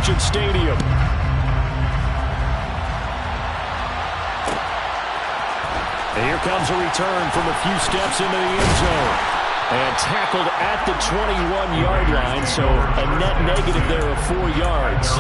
Allegiant Stadium. And here comes a return from a few steps into the end zone. And tackled at the 21-yard line, so a net negative there of 4 yards.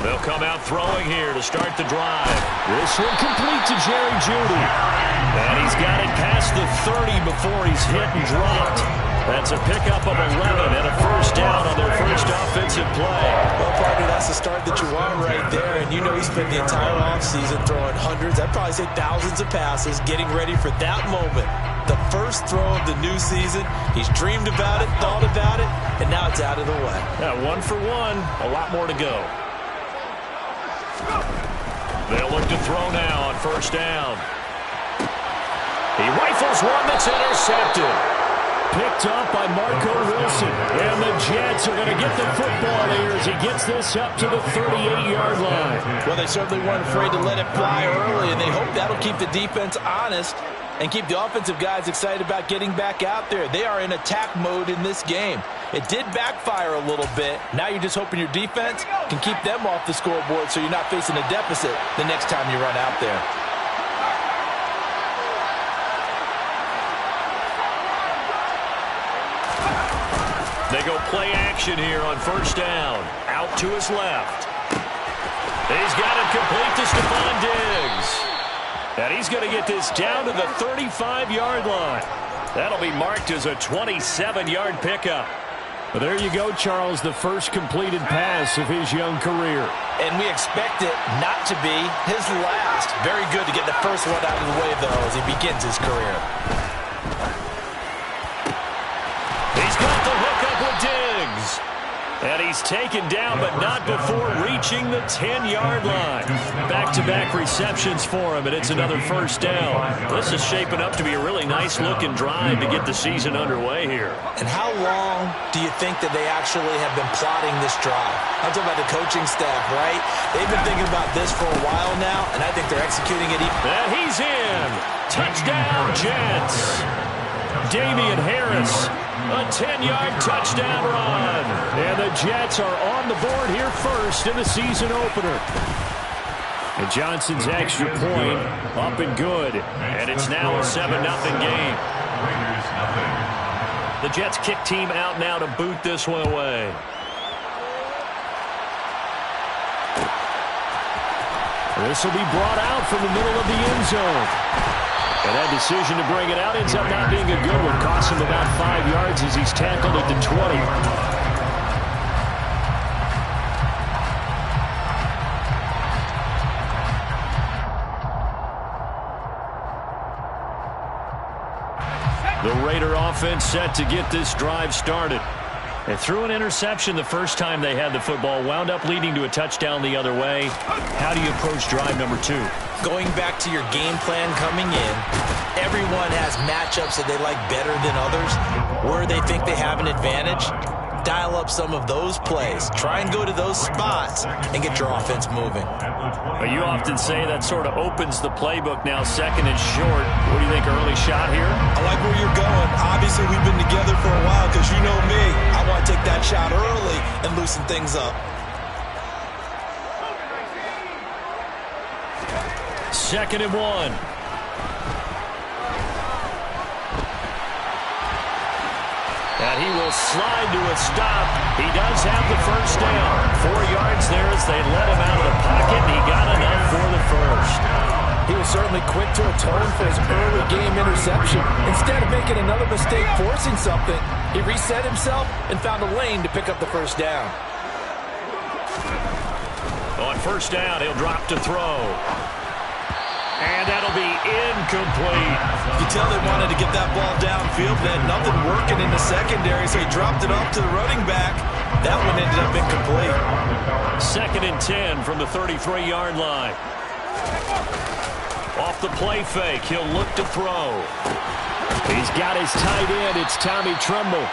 They'll come out throwing here to start the drive. This one complete to Jerry Jeudy. And he's got it past the 30 before he's hit and dropped. That's a pickup of 11 and a first down on their first offensive play. Well, partner, that's the start that you want right there. And you know he spent the entire offseason throwing hundreds, I'd probably say thousands of passes, getting ready for that moment. The first throw of the new season. He's dreamed about it, thought about it, and now it's out of the way. Yeah, 1 for 1. A lot more to go. They'll look to throw now on first down. He rifles one that's intercepted. Picked up by Marco Wilson. And the Jets are going to get the football here as he gets this up to the 38-yard line. Well, they certainly weren't afraid to let it fly early, and they hope that'll keep the defense honest and keep the offensive guys excited about getting back out there. They are in attack mode in this game. It did backfire a little bit. Now you're just hoping your defense can keep them off the scoreboard so you're not facing a deficit the next time you run out there. They go play action here on first down. Out to his left. He's got it complete to Stephon Diggs. And he's going to get this down to the 35-yard line. That'll be marked as a 27-yard pickup. Well, there you go, Charles, the first completed pass of his young career. And we expect it not to be his last. Very good to get the first one out of the way, though, as he begins his career. He's got the hookup with Diggs. And he's taken down, but not before reaching the 10-yard line. Back-to-back receptions for him, and it's another first down. This is shaping up to be a really nice-looking drive to get the season underway here. And how long do you think that they actually have been plotting this drive? I'm talking about the coaching staff, right? They've been thinking about this for a while now, and I think they're executing it. And he's in. Touchdown, Jets. Damian Harris. A 10-yard touchdown run. And the Jets are on the board here first in the season opener. And Johnson's extra point up and good. And it's now a 7-0 game. The Jets kick team out now to boot this one away. This will be brought out from the middle of the end zone. And that decision to bring it out ends up not being a good one. Costs him about 5 yards as he's tackled at the 20. The Raider offense set to get this drive started. They threw an interception the first time they had the football, wound up leading to a touchdown the other way. How do you approach drive number 2? Going back to your game plan coming in, everyone has matchups that they like better than others. Where they think they have an advantage, dial up some of those plays. Try and go to those spots and get your offense moving. Well, you often say that sort of opens the playbook now, second and short. What do you think, early shot here? I like where you're going. Obviously, we've been together for a while because you know me. I want to take that shot early and loosen things up. Second and 1. And he will slide to a stop. He does have the first down. 4 yards there as they let him out of the pocket, and he got enough for the first. He was certainly quick to atone for his early game interception. Instead of making another mistake forcing something, he reset himself and found a lane to pick up the first down. On first down, he'll drop to throw. And that'll be incomplete. You can tell they wanted to get that ball downfield. They had nothing working in the secondary, so he dropped it off to the running back. That one ended up incomplete. 2nd and 10 from the 33-yard line. Off the play fake, he'll look to throw. He's got his tight end. It's Tommy Tremble.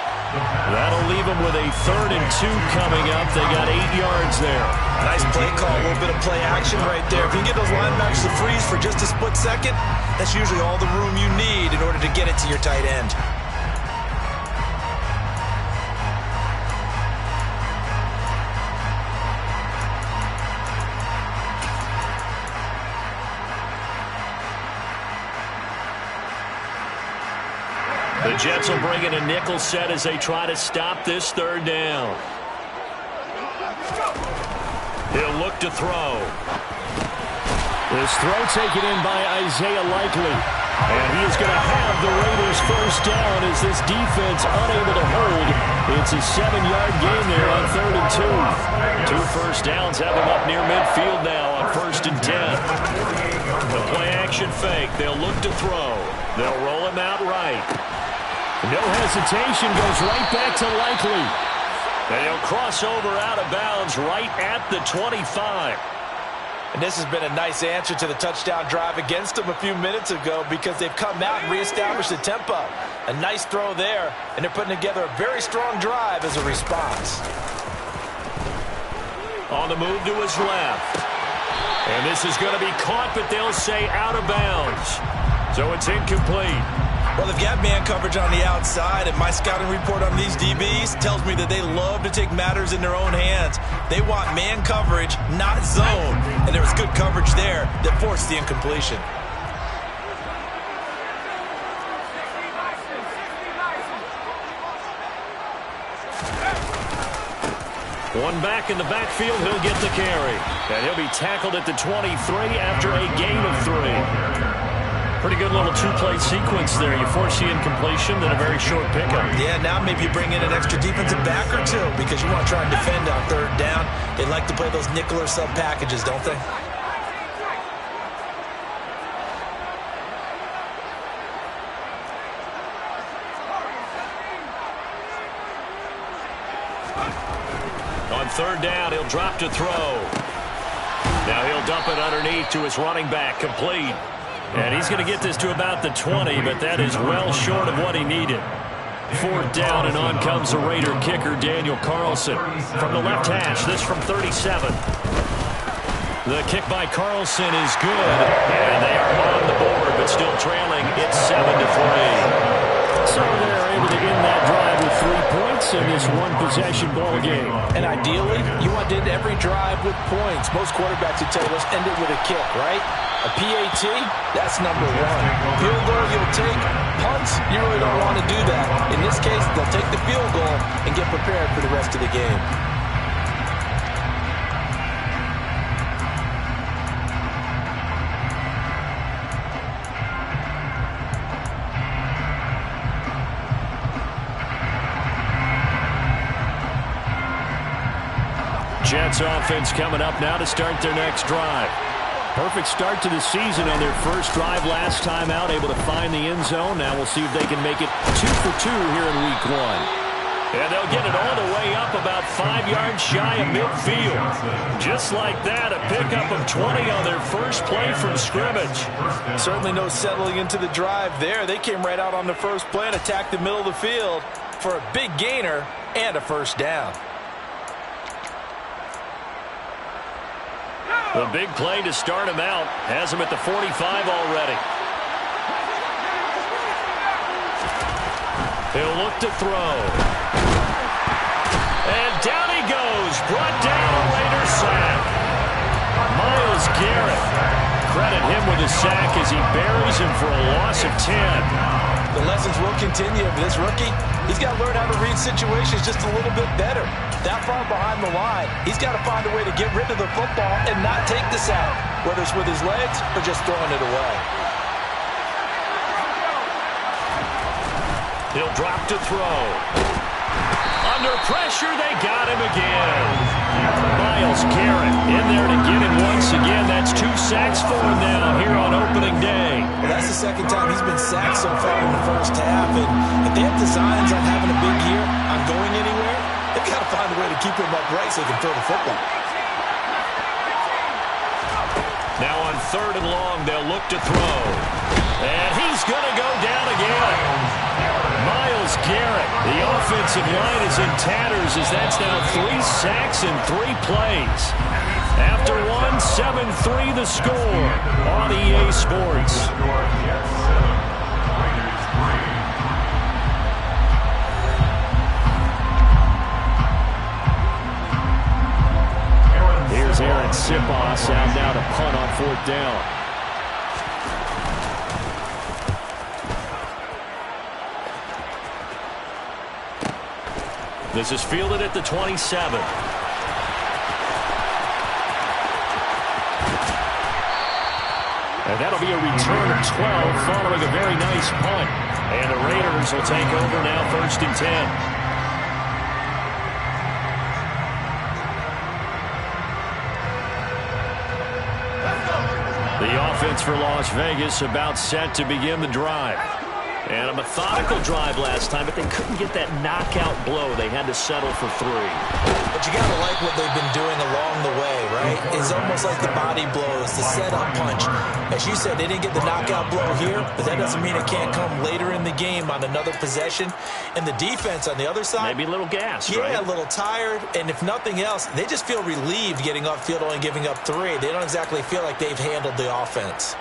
That'll leave him with a 3rd and 2 coming up. They got 8 yards there. Nice play call, a little bit of play action right there. If you can get those linebackers to freeze for just a split second, that's usually all the room you need in order to get it to your tight end. The Jets will bring in a nickel set as they try to stop this 3rd down. He'll look to throw. This throw taken in by Isaiah Likely. And he is going to have the Raiders first down as this defense unable to hold. It's a 7-yard gain there on 3rd and 2. 2 first downs have him up near midfield now on 1st and 10. The play action fake. They'll look to throw. They'll roll him out right. No hesitation, goes right back to Likely. And he'll cross over out of bounds right at the 25. And this has been a nice answer to the touchdown drive against them a few minutes ago because they've come out and reestablished the tempo. A nice throw there, and they're putting together a very strong drive as a response. On the move to his left. And this is going to be caught, but they'll say out of bounds. So it's incomplete. Well, they've got man coverage on the outside, and my scouting report on these DBs tells me that they love to take matters in their own hands. They want man coverage, not zone, and there was good coverage there that forced the incompletion. One back in the backfield, he'll get the carry. And he'll be tackled at the 23 after a gain of 3. Pretty good little 2-play sequence there. You force the incompletion, then a very short pickup. Yeah, now maybe you bring in an extra defensive back or two because you want to try and defend on 3rd down. They like to play those nickel or sub packages, don't they? On 3rd down, he'll drop to throw. Now he'll dump it underneath to his running back, complete. And he's going to get this to about the 20, but that is well short of what he needed. 4th down, and on comes the Raider kicker, Daniel Carlson. From the left hash, this from 37. The kick by Carlson is good, and they are on the board, but still trailing. It's 7-3. So they're able to end that drive with 3 points in this one-possession ball game. And ideally, you want to end every drive with points. Most quarterbacks would tell you, let's end it with a kick, right? A PAT, that's number 1. Field goal you'll take. Punts, you really don't want to do that. In this case, they'll take the field goal and get prepared for the rest of the game. Jets offense coming up now to start their next drive. Perfect start to the season on their first drive last time out, able to find the end zone. Now we'll see if they can make it 2 for 2 here in week 1. And they'll get it all the way up about 5 yards shy of midfield. Just like that, a pickup of 20 on their first play from scrimmage. Certainly no settling into the drive there. They came right out on the first play and attacked the middle of the field for a big gainer and a first down. The big play to start him out has him at the 45 already. He'll look to throw. And down he goes. Brought down a Raider sack. Myles Garrett. Credit him with a sack as he buries him for a loss of 10. The lessons will continue for this rookie. He's got to learn how to read situations just a little bit better. That far behind the line, he's got to find a way to get rid of the football and not take the sack, whether it's with his legs or just throwing it away. He'll drop to throw. Under pressure, they got him again. Myles Garrett in there to get him once again. That's 2 sacks for him now here on opening day. Well, that's the second time he's been sacked so far in the first half. And if they have designs on having a big year, on going anywhere, they've got to find find a way to keep him upright so he can throw the football. Now on 3rd and long, they'll look to throw. And he's going to go down again. Myles Garrett, the offensive line is in tatters as that's now 3 sacks in 3 plays. After one, 7-3 the score on EA Sports. Here's Aaron Sipos out now to punt on 4th down. This is fielded at the 27. And that'll be a return of 12 following a very nice punt. And the Raiders will take over now 1st and 10. The offense for Las Vegas about set to begin the drive. And a methodical drive last time, but they couldn't get that knockout blow. They had to settle for 3. But you got to like what they've been doing along the way, right? It's almost like the body blows, the setup punch. As you said, they didn't get the knockout blow here, but that doesn't mean it can't come later in the game on another possession. And the defense on the other side, maybe a little gassed, yeah, right? A little tired. And if nothing else, they just feel relieved getting upfield, only giving up 3. They don't exactly feel like they've handled the offense.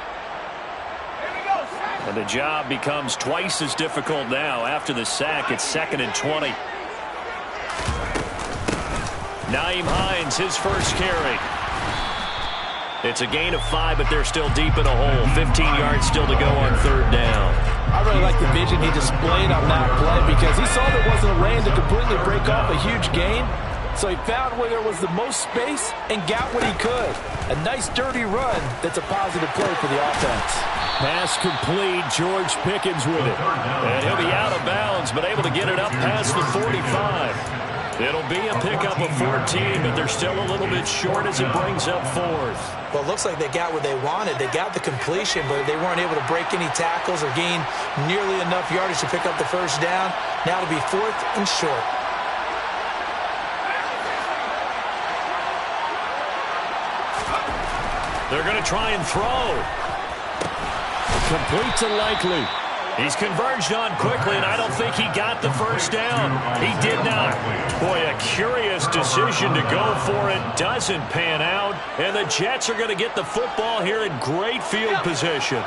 And the job becomes twice as difficult now. After the sack, it's 2nd and 20. Nyheim Hines, his first carry. It's a gain of 5, but they're still deep in a hole. 15 yards still to go on 3rd down. I really like the vision he displayed on that play because he saw there wasn't a lane to completely break off a huge gain. So he found where there was the most space and got what he could. A nice dirty run that's a positive play for the offense. Pass complete. George Pickens with it. And he'll be out of bounds, but able to get it up past the 45. It'll be a pickup of 14, but they're still a little bit short as it brings up 4th. Well, it looks like they got what they wanted. They got the completion, but they weren't able to break any tackles or gain nearly enough yardage to pick up the 1st down. Now it'll be 4th and short. They're going to try and throw. Complete to Likely. He's converged on quickly, and I don't think he got the 1st down. He did not. Boy, a curious decision to go for it. Doesn't pan out, and the Jets are going to get the football here in great field position.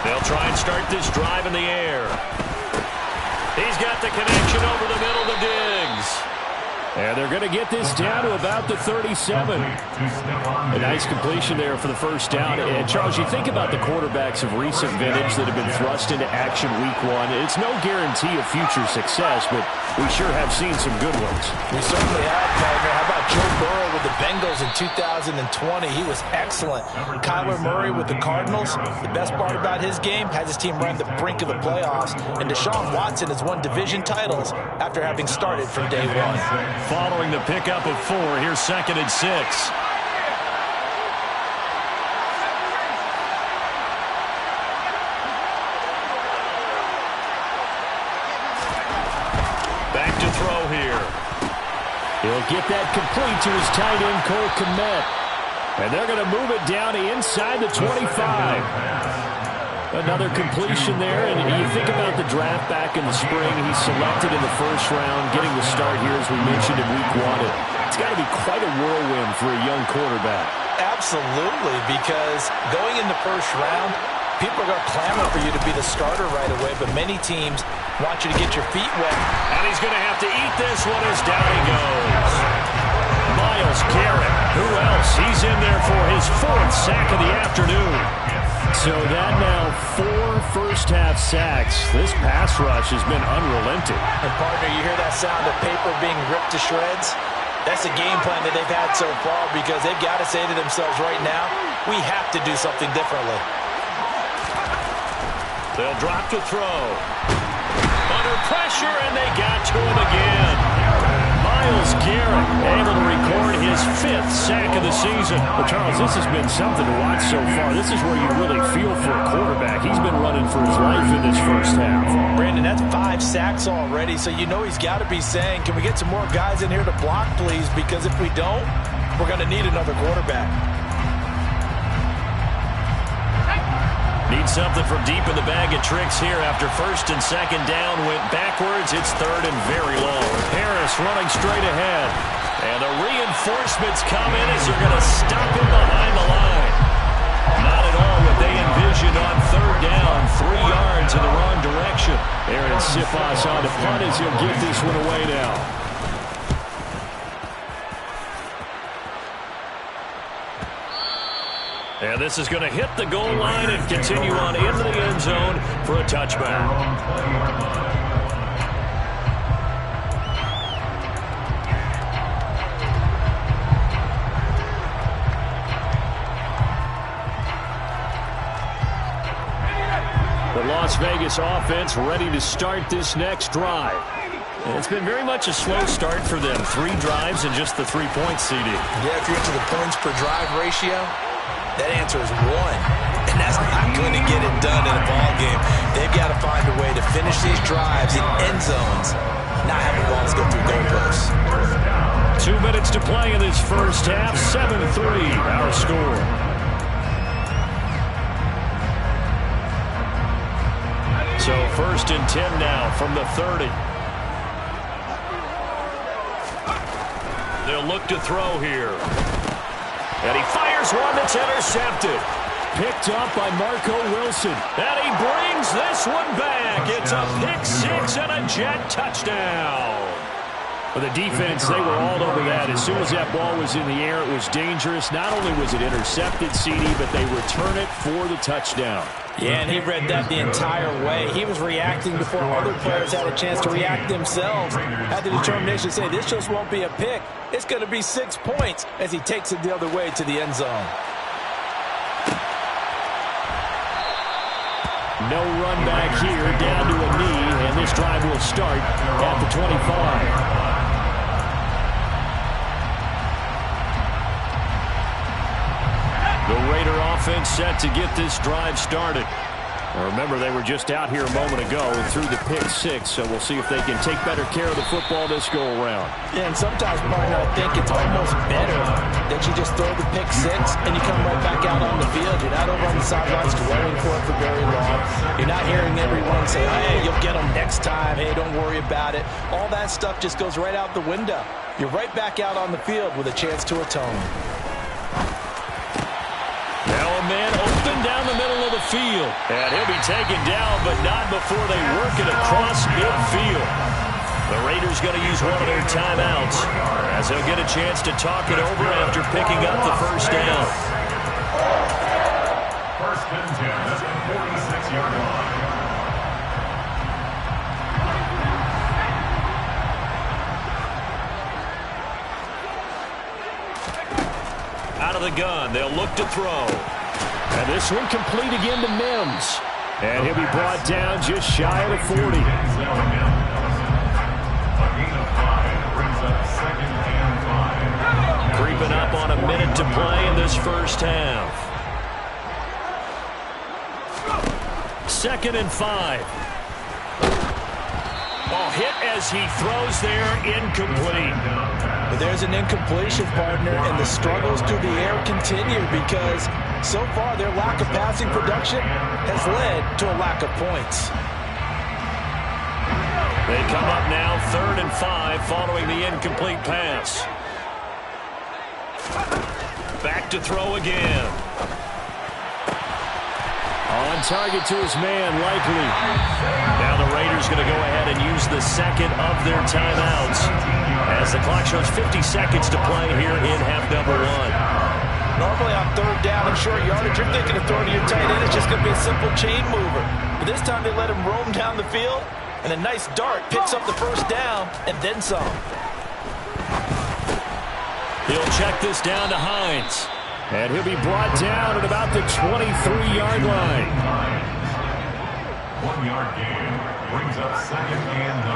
They'll try and start this drive in the air. He's got the connection over the middle to Diggs. And they're going to get this down to about the 37. A nice completion there for the 1st down. And, Charles, you think about the quarterbacks of recent vintage that have been thrust into action week 1. It's no guarantee of future success, but we sure have seen some good ones. We certainly have, partner. How about Joe Burrow with the Bengals in 2020? He was excellent. Kyler Murray with the Cardinals. The best part about his game, has his team run the brink of the playoffs. And Deshaun Watson has won division titles after having started from day 1. Following the pickup of 4, here's 2nd and 6. Back to throw here. He'll get that complete to his tight end, Cole Kmet. And they're going to move it down to inside the 25. Another completion there, and you think about the draft back in the spring. He's selected in the 1st round, getting the start here, as we mentioned, in week 1. It's got to be quite a whirlwind for a young quarterback. Absolutely, because going in the 1st round, people are going to clamor for you to be the starter right away, but many teams want you to get your feet wet. And he's going to have to eat this one as down he goes. Myles Garrett, who else? He's in there for his 4th sack of the afternoon. So that now 4 first-half sacks. This pass rush has been unrelenting. And, partner, you hear that sound of paper being ripped to shreds? That's the game plan that they've had so far because they've got to say to themselves right now, we have to do something differently. They'll drop to throw. Under pressure, and they got to him again. Myles Garrett able to record his 5th sack of the season. Well, Charles, this has been something to watch so far. This is where you really feel for a quarterback. He's been running for his life in this first half. Brandon, that's 5 sacks already, so you know he's got to be saying, can we get some more guys in here to block, please? Because if we don't, we're going to need another quarterback. Need something from deep in the bag of tricks here after first and second down went backwards. It's third and very long. Harris running straight ahead. And the reinforcements come in as they're going to stop him behind the line. Not at all what they envisioned on third down. 3 yards in the wrong direction. Aaron Sipas on the punt as he'll get this one away now. And this is going to hit the goal line and continue on into the end zone for a touchback. The Las Vegas offense ready to start this next drive. And it's been very much a slow start for them. 3 drives and just the 3 points, CD. Yeah, if you're into the points per drive ratio, that answer is 1. And that's not going to get it done in a ball game. They've got to find a way to finish these drives in end zones, not have the balls go through goalposts. 2 minutes to play in this first half. 7-3 our score. So first and 10 now from the 30. They'll look to throw here. And he fires one that's intercepted. Picked up by Marco Wilson. And he brings this one back. It's a pick-6 and a Jet touchdown. For the defense, they were all over that. As soon as that ball was in the air, it was dangerous. Not only was it intercepted, CD, but they return it for the touchdown. Yeah, and he read that the entire way. He was reacting before other players had a chance to react themselves. Had the determination to say, this just won't be a pick. It's going to be 6 points as he takes it the other way to the end zone. No run back here, down to a knee, and this drive will start at the 25. The Raider offense set to get this drive started. Now remember, they were just out here a moment ago and threw the pick-6, so we'll see if they can take better care of the football this go-around. Yeah, and sometimes, partner, I think it's almost better that you just throw the pick-6 and you come right back out on the field. You're not over on the sidelines dwelling for it for very long. You're not hearing everyone say, hey, you'll get them next time. Hey, don't worry about it. All that stuff just goes right out the window. You're right back out on the field with a chance to atone. Now a man open down the middle of the field. And he'll be taken down, but not before they work it across midfield. The Raiders going to use one of their timeouts as they'll get a chance to talk it over after picking up the first down. First and 10 at the 46-yard line. Out of the gun, they'll look to throw. And this one complete again to Mims. And he'll be brought down just shy of the 40. A gain of 5 brings up 2nd and 5. Creeping up on a minute to play in this first half. 2nd and 5. Ball hit as he throws there, incomplete. But there's an incompletion, partner, and the struggles through the air continue because so far their lack of passing production has led to a lack of points. They come up now 3rd and 5 following the incomplete pass. Back to throw again. On target to his man, likely. Now the Raiders going to go ahead and use the second of their timeouts as the clock shows 50 seconds to play here in half number 1. Normally on 3rd down and short yardage, you're thinking of throwing to your tight end. It's just going to be a simple chain mover. But this time they let him roam down the field, and a nice dart picks up the first down and then some. He'll check this down to Hines. And he'll be brought down at about the 23-yard line. 1-yard gain brings up 2nd and 9.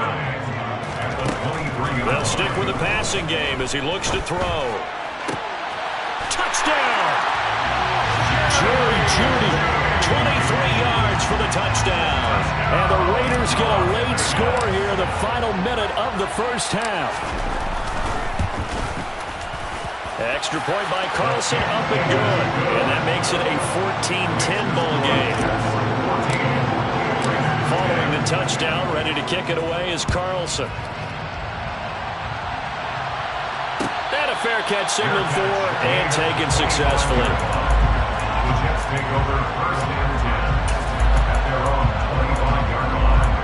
At the 23-yard line. They'll stick with the passing game as he looks to throw. Jerry Jeudy. 23 yards for the touchdown. And the Raiders get a late score here in the final minute of the first half. Extra point by Carlson, up and good. And that makes it a 14-10 ball game. Following the touchdown, ready to kick it away is Carlson. And a fair catch signaled for and taken successfully. The Jets take over first and 10 at their own 25-yard line.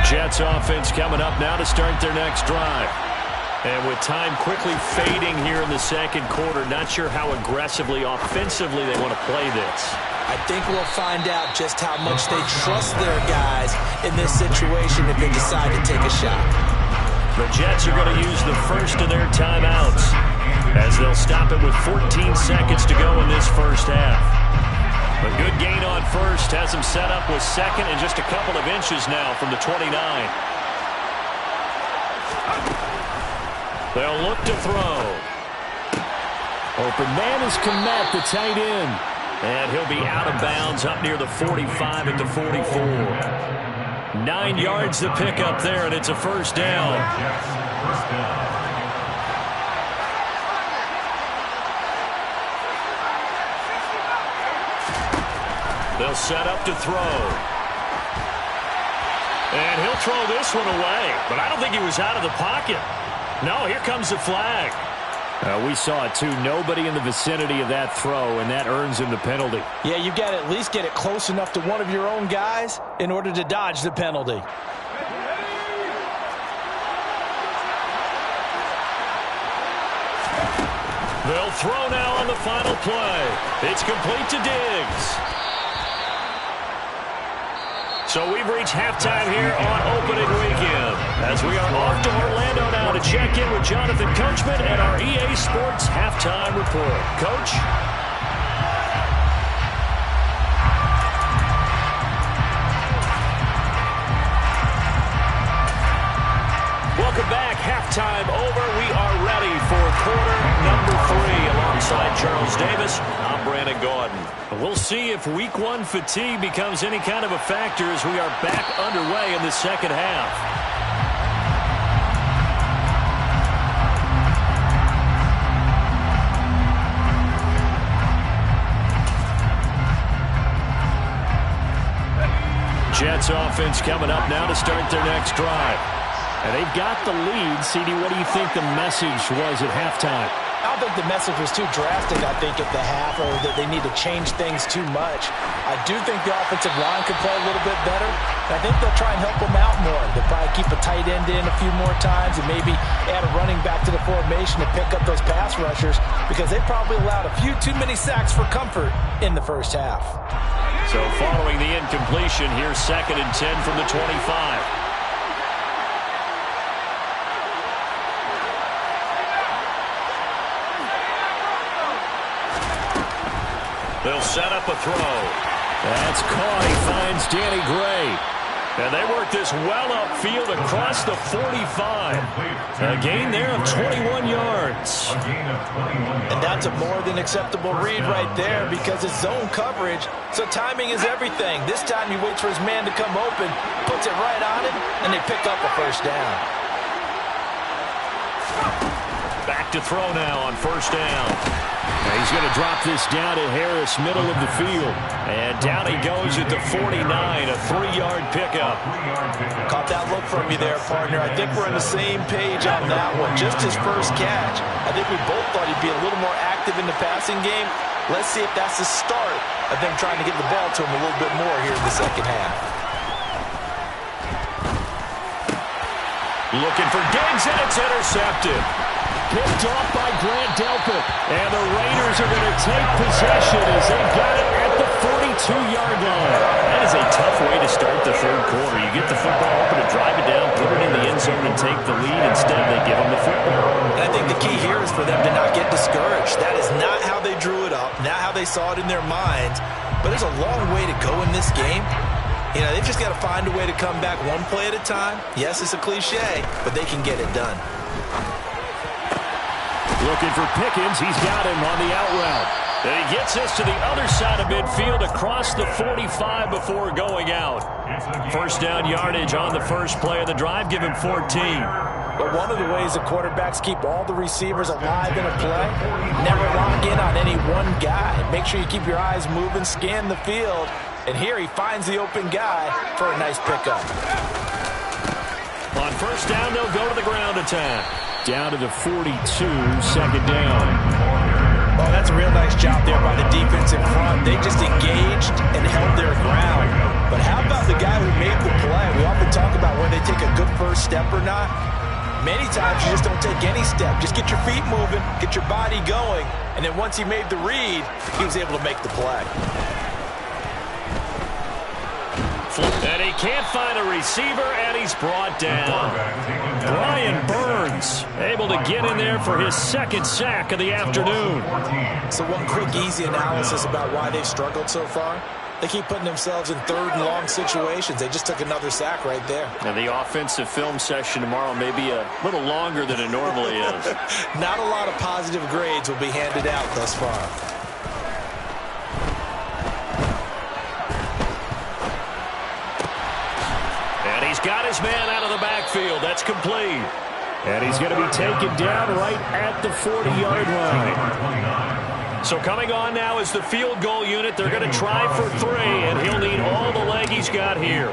Jets offense coming up now to start their next drive. And with time quickly fading here in the second quarter, not sure how aggressively, offensively they want to play this. I think we'll find out just how much they trust their guys in this situation if they decide to take a shot. The Jets are going to use the first of their timeouts as they'll stop it with 14 seconds to go in this first half. A good gain on first has them set up with second and just a couple of inches now from the 29. They'll look to throw. Open man is Komet, the tight end. And he'll be out of bounds up near the 45 at the 44. 9 yards to pick up there, and it's a first down. They'll set up to throw. And he'll throw this one away. But I don't think he was out of the pocket. No, here comes the flag. We saw it, too. Nobody in the vicinity of that throw, and that earns him the penalty. Yeah, you've got to at least get it close enough to one of your own guys in order to dodge the penalty. They'll throw now on the final play. It's complete to Diggs. So we've reached halftime here on opening weekend as we are off to Orlando now to check in with Jonathan Coachman and our EA Sports halftime report. Coach? Welcome back. Halftime over. We are ready for quarter number 3 alongside Charles Davis. I'm Brandon Gaudin. We'll see if week 1 fatigue becomes any kind of a factor as we are back underway in the second half. Jets offense coming up now to start their next drive. And they've got the lead. CD, what do you think the message was at halftime? I don't think the message was too drastic, I think, at the half, or that they need to change things too much. I do think the offensive line could play a little bit better. And I think they'll try and help them out more. They'll probably keep a tight end in a few more times and maybe add a running back to the formation to pick up those pass rushers because they probably allowed a few too many sacks for comfort in the first half. So following the incompletion, here's 2nd and 10 from the 25. They'll set up a throw. That's caught. He finds Danny Gray. And they work this well upfield across the 45. A gain there of 21 yards. And that's a more than acceptable read right there because it's zone coverage, so timing is everything. This time he waits for his man to come open, puts it right on him, and they pick up a first down. Back to throw now on first down. And he's going to drop this down to Harris, middle of the field. And down he goes at the 49, a 3-yard pickup. Caught that look from you there, partner. I think we're on the same page on that one. Just his first catch. I think we both thought he'd be a little more active in the passing game. Let's see if that's the start of them trying to get the ball to him a little bit more here in the second half. Looking for Diggs, and it's intercepted. Picked off by Grant Delpit. And the Raiders are going to take possession as they've got it at the 42-yard line. That is a tough way to start the third quarter. You get the football open to drive it down, put it in the end zone, and take the lead. Instead, they give them the football. And I think the key here is for them to not get discouraged. That is not how they drew it up, not how they saw it in their minds. But there's a long way to go in this game. You know, they've just got to find a way to come back one play at a time. Yes, it's a cliche, but they can get it done. Looking for Pickens. He's got him on the out route. And he gets us to the other side of midfield across the 45 before going out. First down yardage on the first play of the drive. Give him 14. But one of the ways the quarterbacks keep all the receivers alive in a play, never lock in on any one guy. Make sure you keep your eyes moving, scan the field. And here he finds the open guy for a nice pickup. On first down, they'll go to the ground attack. Down to the 42, second down. Oh, that's a real nice job there by the defense in front. They just engaged and held their ground. But how about the guy who made the play? We often talk about whether they take a good first step or not. Many times you just don't take any step. Just get your feet moving, get your body going, and then once he made the read, he was able to make the play. And he can't find a receiver, and he's brought down. Brian Burns able to get in there for his second sack of the afternoon. So one quick, easy analysis about why they've struggled so far. They keep putting themselves in third and long situations. They just took another sack right there. And the offensive film session tomorrow may be a little longer than it normally is. Not a lot of positive grades will be handed out thus far. He's got his man out of the backfield. That's complete. And he's going to be taken down right at the 40-yard line. So coming on now is the field goal unit. They're going to try for 3, and he'll need all the leg he's got here.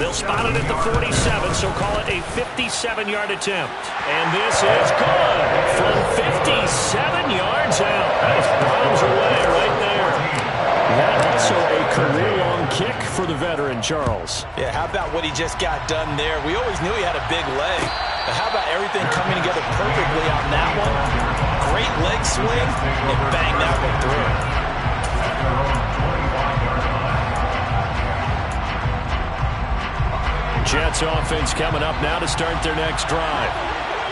They'll spot it at the 47, so call it a 57-yard attempt. And this is good from 57 yards out. That's bombs away right there. That also a career-long kick for the veteran, Charles. Yeah, how about what he just got done there? We always knew he had a big leg. But how about everything coming together perfectly on that one? Great leg swing, and bang that one through. Jets offense coming up now to start their next drive.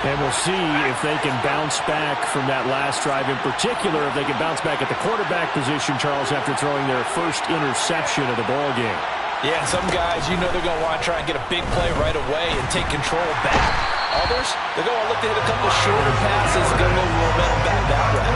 And we'll see if they can bounce back from that last drive. In particular, if they can bounce back at the quarterback position, Charles, after throwing their first interception of the ball game. Yeah, and some guys, you know they're going to want to try and get a big play right away and take control back. Others, they're going to look to hit a couple shorter passes and get a little momentum back that way.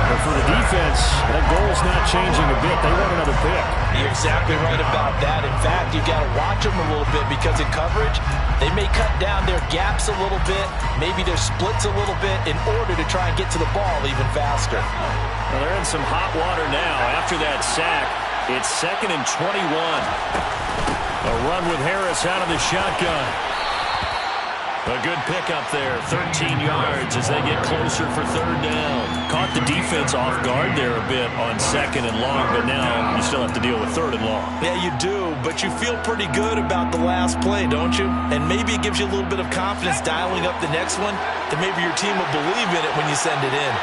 But for the defense, that goal's not changing a bit. They want another pick. You're exactly right about that. In fact, you've got to watch them a little bit because in coverage, they may cut down their gaps a little bit, maybe their splits a little bit in order to try and get to the ball even faster. Well, they're in some hot water now. After that sack, it's 2nd and 21. A run with Harris out of the shotgun. A good pickup there, 13 yards as they get closer for 3rd down. Caught the defense off guard there a bit on 2nd and long, but now you still have to deal with 3rd and long. Yeah, you do, but you feel pretty good about the last play, don't you? And maybe it gives you a little bit of confidence dialing up the next one, that maybe your team will believe in it when you send it in.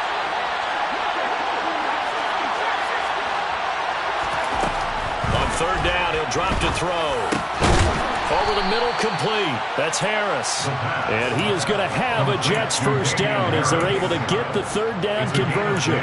On 3rd down, he'll drop to throw. Over the middle, complete. That's Harris. And he is going to have a Jets first down as they're able to get the 3rd down conversion.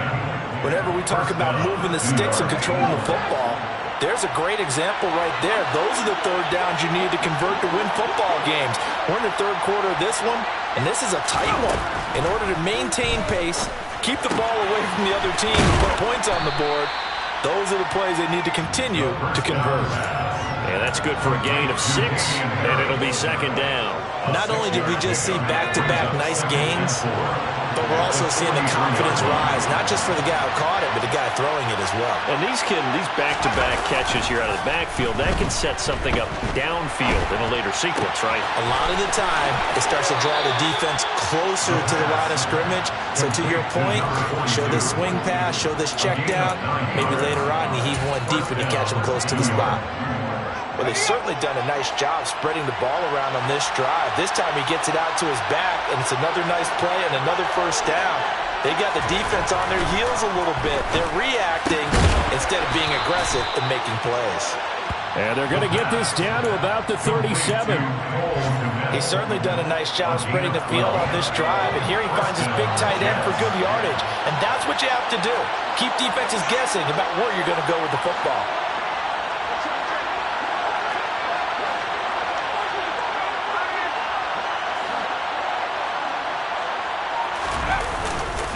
Whenever we talk about moving the sticks and controlling the football, there's a great example right there. Those are the 3rd downs you need to convert to win football games. We're in the 3rd quarter of this one, and this is a tight one. In order to maintain pace, keep the ball away from the other team, and put points on the board, those are the plays they need to continue to convert. And that's good for a gain of 6, and it'll be 2nd down. Not only did we just see back-to-back nice gains, but we're also seeing the confidence rise, not just for the guy who caught it, but the guy throwing it as well. And these back-to-back catches here out of the backfield, that can set something up downfield in a later sequence, right? A lot of the time, it starts to draw the defense closer to the line of scrimmage. So to your point, show this swing pass, show this check down. Maybe later on, you heave one deep when you catch him close to the spot. Well, they've certainly done a nice job spreading the ball around on this drive. This time he gets it out to his back, and it's another nice play and another first down. They got the defense on their heels a little bit. They're reacting instead of being aggressive and making plays. And they're going to get this down to about the 37. He's certainly done a nice job spreading the field on this drive, and here he finds his big tight end for good yardage. And that's what you have to do. Keep defenses guessing about where you're going to go with the football.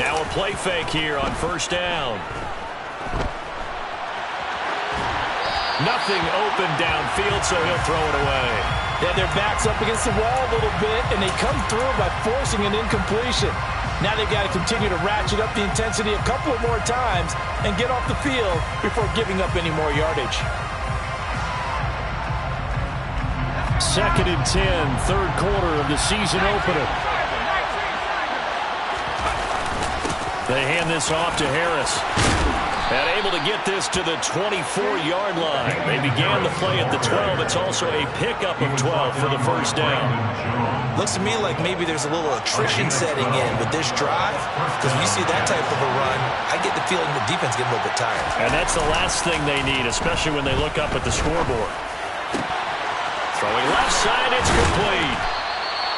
Now a play fake here on first down. Nothing open downfield, so he'll throw it away. Yeah, their back's up against the wall a little bit, and they come through by forcing an incompletion. Now they've got to continue to ratchet up the intensity a couple of more times and get off the field before giving up any more yardage. 2nd and 10, third quarter of the season opener. They hand this off to Harris. And able to get this to the 24-yard line. They began the play at the 12. It's also a pickup of 12 for the first down. Looks to me like maybe there's a little attrition setting in with this drive. Because when you see that type of a run, I get the feeling the defense getting a little bit tired. And that's the last thing they need, especially when they look up at the scoreboard. Throwing left side, it's complete.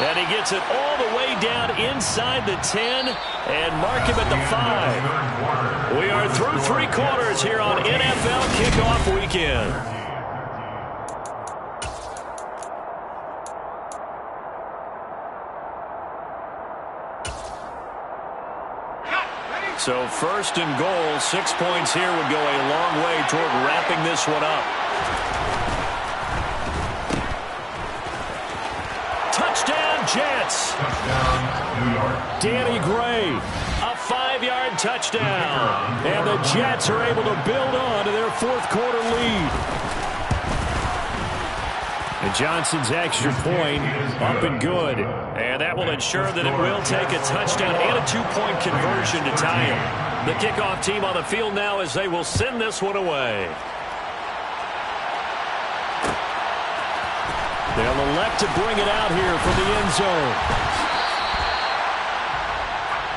And he gets it all the way down inside the 10 and mark him at the 5. We are through 3 quarters here on NFL Kickoff Weekend. So first and goal, 6 points here would go a long way toward wrapping this one up. Touchdown, Jets. Touchdown, New York. Danny Gray. A 5-yard touchdown. And the Jets are able to build on to their 4th quarter lead. And Johnson's extra point up and good. And that will ensure that it will take a touchdown and a 2-point conversion to tie him. The kickoff team on the field now as they will send this one away. They'll elect to bring it out here from the end zone.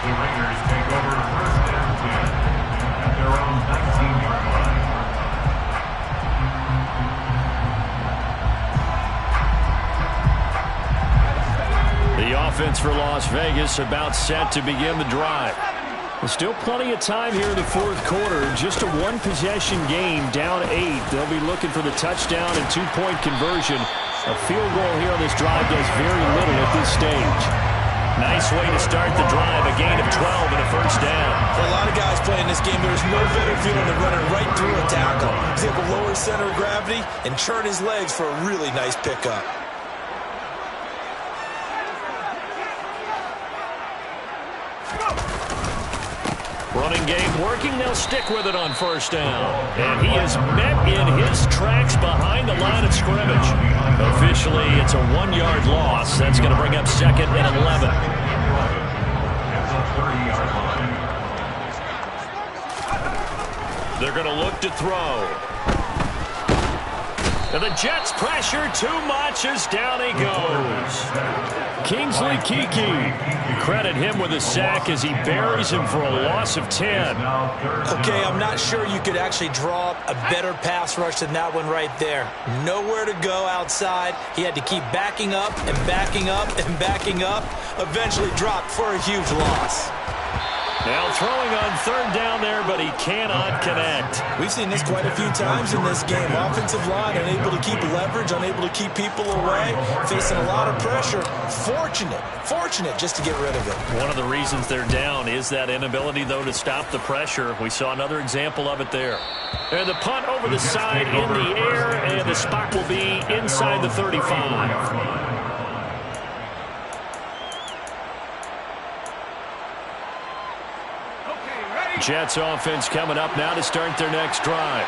The Raiders take over first and 10 at their own 19-yard line. The offense for Las Vegas about set to begin the drive. There's still plenty of time here in the 4th quarter. Just a 1-possession game, down 8. They'll be looking for the touchdown and 2-point conversion. A field goal here on this drive does very little at this stage. Nice way to start the drive, a gain of 12 and a first down. For a lot of guys playing this game, there's no better feeling than running right through a tackle. He's able to lower his center of gravity and turn his legs for a really nice pickup. Running game working. They'll stick with it on first down. And he is met in his tracks behind the line of scrimmage. Officially, it's a 1-yard loss. That's going to bring up 2nd and 11. They're going to look to throw. And the Jets pressure too much as down he goes. Kingsley Keke. Credit him with a sack as he buries him for a loss of 10. Okay, I'm not sure you could actually draw up a better pass rush than that one right there. Nowhere to go outside. He had to keep backing up and backing up and backing up. Eventually dropped for a huge loss. Now throwing on 3rd down there, but he cannot connect. We've seen this quite a few times in this game. Offensive line unable to keep leverage, unable to keep people away, facing a lot of pressure. Fortunate just to get rid of it. One of the reasons they're down is that inability, though, to stop the pressure. We saw another example of it there. And the punt over the side in the air, and the spot will be inside the 35. Jets offense coming up now to start their next drive.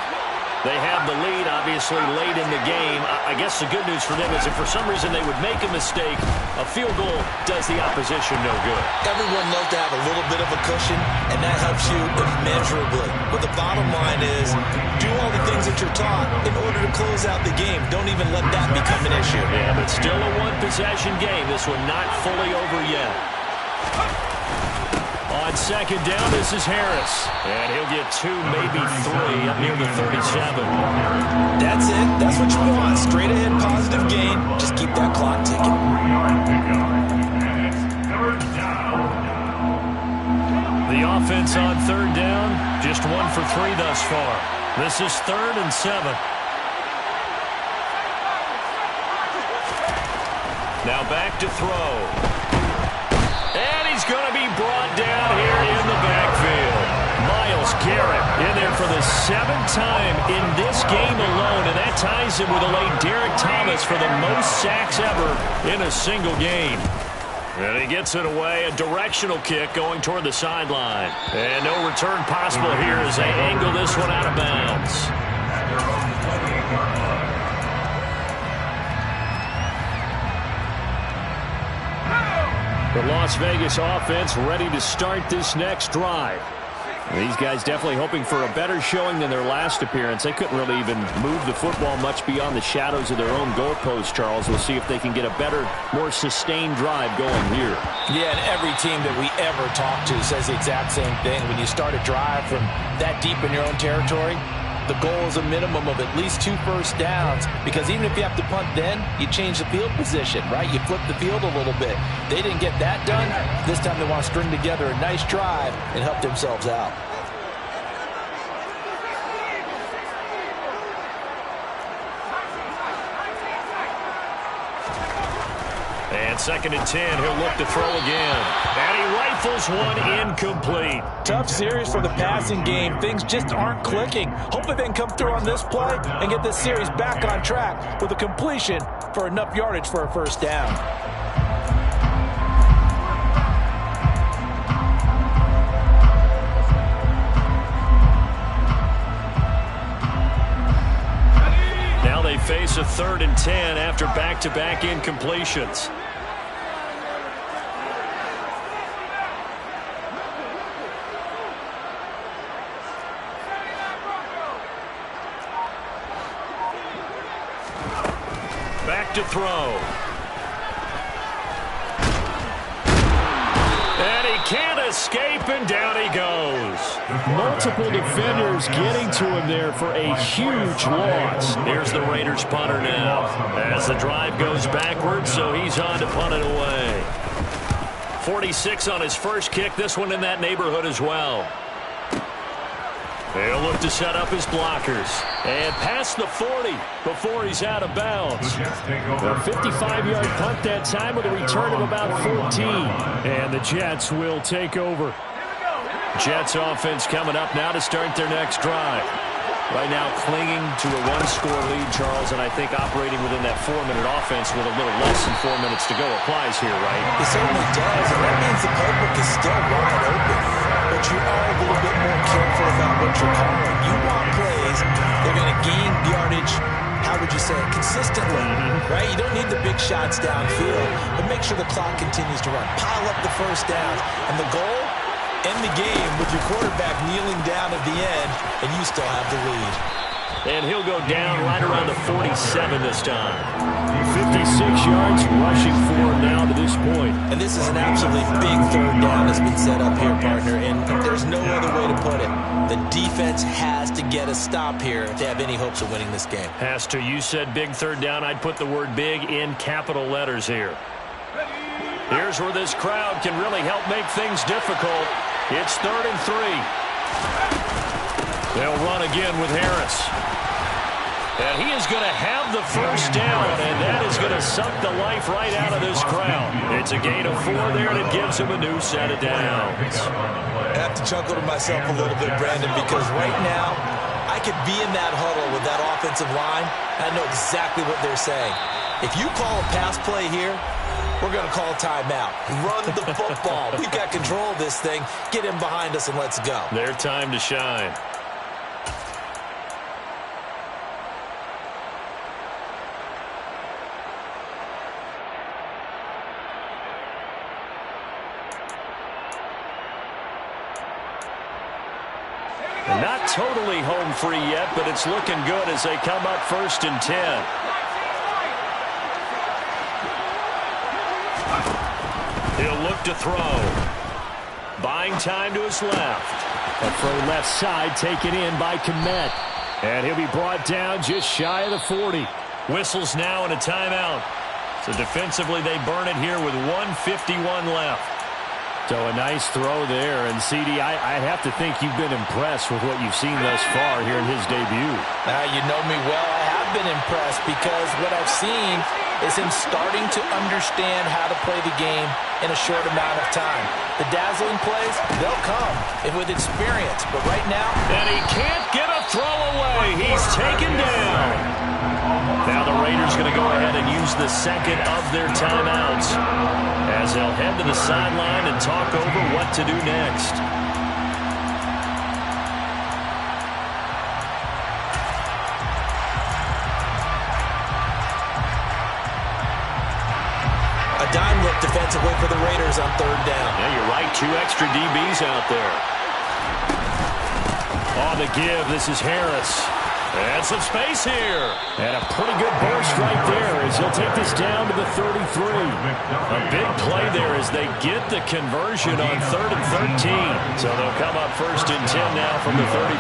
They have the lead, obviously, late in the game. I guess the good news for them is if for some reason they would make a mistake, a field goal does the opposition no good. Everyone loves to have a little bit of a cushion, and that helps you immeasurably. But the bottom line is, do all the things that you're taught in order to close out the game. Don't even let that become an issue. Yeah, but still a one-possession game. This one not fully over yet. On 2nd down, this is Harris. And he'll get 2, maybe 3 up near the 37. That's it. That's what you want. Straight ahead, positive gain. Just keep that clock ticking. The offense on 3rd down, just 1 for 3 thus far. This is 3rd and 7. Now back to throw. And he's going to be brought down here in the for the 7th time in this game alone, and that ties him with a late Derek Thomas for the most sacks ever in a single game. And he gets it away, a directional kick going toward the sideline. And no return possible here as they angle this one out of bounds. The Las Vegas offense ready to start this next drive. These guys definitely hoping for a better showing than their last appearance. They couldn't really even move the football much beyond the shadows of their own goalpost, Charles. We'll see if they can get a better, more sustained drive going here. Yeah, and every team that we ever talk to says the exact same thing. When you start a drive from that deep in your own territory, the goal is a minimum of at least 2 first downs, because even if you have to punt then, you change the field position, right? You flip the field a little bit. They didn't get that done. This time they want to string together a nice drive and help themselves out. And 2nd and 10, he'll look to throw again. And he rifles one incomplete. Tough series for the passing game. Things just aren't clicking. Hopefully they can come through on this play and get this series back on track with a completion for enough yardage for a first down. Now they face a 3rd and 10 after back-to-back incompletions. Back to throw. And he can't escape, and down he goes. Multiple defenders getting to him there for a huge loss. Here's the Raiders punter now as the drive goes backwards, so he's on to punt it away. 46 on his first kick, this one in that neighborhood as well. He'll look to set up his blockers. And past the 40 before he's out of bounds. A 55-yard punt that time with a return of about 14. And the Jets will take over. Jets offense coming up now to start their next drive. Right now clinging to a 1-score lead, Charles, and I think operating within that 4-minute offense with a little less than 4 minutes to go applies here, right? It certainly does, and that means the playbook is still wide open. But you are a little bit more careful about what you're calling. You want plays, they're going to gain yardage, how would you say it, consistently, right? You don't need the big shots downfield, but make sure the clock continues to run. Pile up the first downs, and the goal, end the game with your quarterback kneeling down at the end, and you still have the lead. And he'll go down right around the 47 this time. 56 yards rushing for him now to this point. And this is an absolutely big 3rd down that's been set up here, partner, and there's no other way to put it. The defense has to get a stop here if they have any hopes of winning this game. Has to. You said big 3rd down. I'd put the word big in capital letters here. Here's where this crowd can really help make things difficult. It's 3rd and 3. They'll run again with Harris. And he is going to have the first down, and that is going to suck the life right out of this crowd. It's a gain of 4 there, and it gives him a new set of downs. I have to chuckle to myself a little bit, Brandon, because right now I could be in that huddle with that offensive line, and I know exactly what they're saying. If you call a pass play here, we're going to call a timeout. Run the football. We've got control of this thing. Get him behind us and let's go. Their time to shine. Not totally home free yet, but it's looking good as they come up 1st and 10. He'll look to throw. Buying time to his left. A throw left side taken in by Komet. And he'll be brought down just shy of the 40. Whistles now and a timeout. So defensively they burn it here with 1:51 left. So a nice throw there. And, CD, I have to think you've been impressed with what you've seen thus far here in his debut. You know me well. I have been impressed because what I've seen is him starting to understand how to play the game in a short amount of time. The dazzling plays, they'll come with experience, but right now... And he can't get a throw away. He's taken down. Now the Raiders going to go ahead and use the second of their timeouts as they'll head to the sideline and talk over what to do next. A dime look defensively for the Raiders on third down. Yeah, you're right. 2 extra DBs out there. On the give, this is Harris. And some space here. And a pretty good burst right there as he'll take this down to the 33. A big play there as they get the conversion on 3rd and 13. So they'll come up 1st and 10 now from the 33.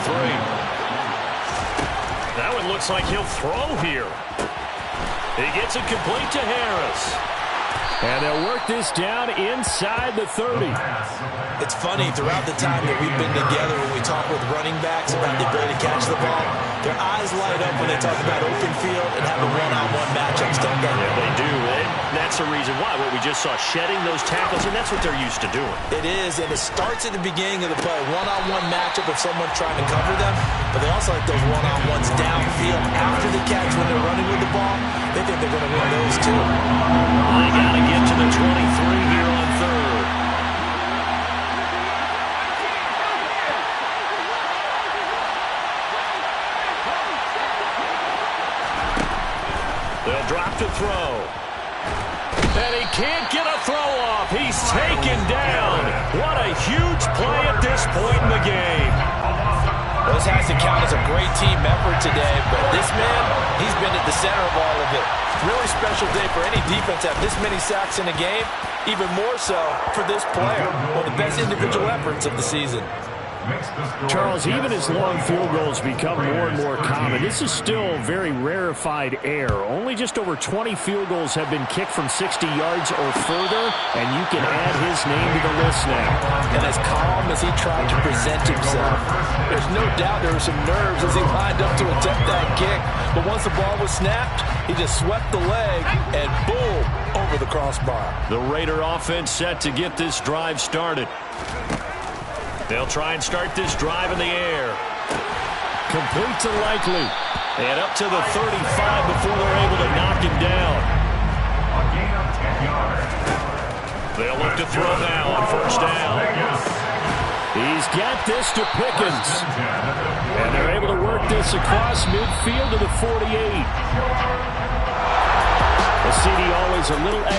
That one looks like he'll throw here. He gets it complete to Harris. And they'll work this down inside the 30. It's funny, throughout the time that we've been together, when we talk with running backs about the ability to catch the ball, their eyes light up when they talk about open field and having one-on-one matchups, don't they? Yeah, they do. And that's the reason why. What we just saw, shedding those tackles, and that's what they're used to doing. It is, and it starts at the beginning of the play. One-on-one matchup of someone trying to cover them, but they also like those one-on-ones downfield after the catch when they're running with the ball. They think they're going to win those too. They got to get to the 23 here on 3rd. They'll drop to throw. And he can't get a throw off. He's taken down. What a huge play at this point in the game. This has to count as a great team effort today, but this man, he's been at the center of all of it. Really special day for any defense to have this many sacks in a game, even more so for this player. One of the best individual efforts of the season. Charles, even as long field goals become more and more common, this is still very rarefied air. Only just over 20 field goals have been kicked from 60 yards or further, and you can add his name to the list now. And as calm as he tried to present himself, there's no doubt there were some nerves as he lined up to attempt that kick. But once the ball was snapped, he just swept the leg, and boom, over the crossbar. The Raider offense set to get this drive started. They'll try and start this drive in the air. Complete to Likely. And up to the 35 before they're able to knock him down. A gain of 10 yards. They'll look to throw now on 1st down. He's got this to Pickens. And they're able to work this across midfield to the 48. The CD always a little extra.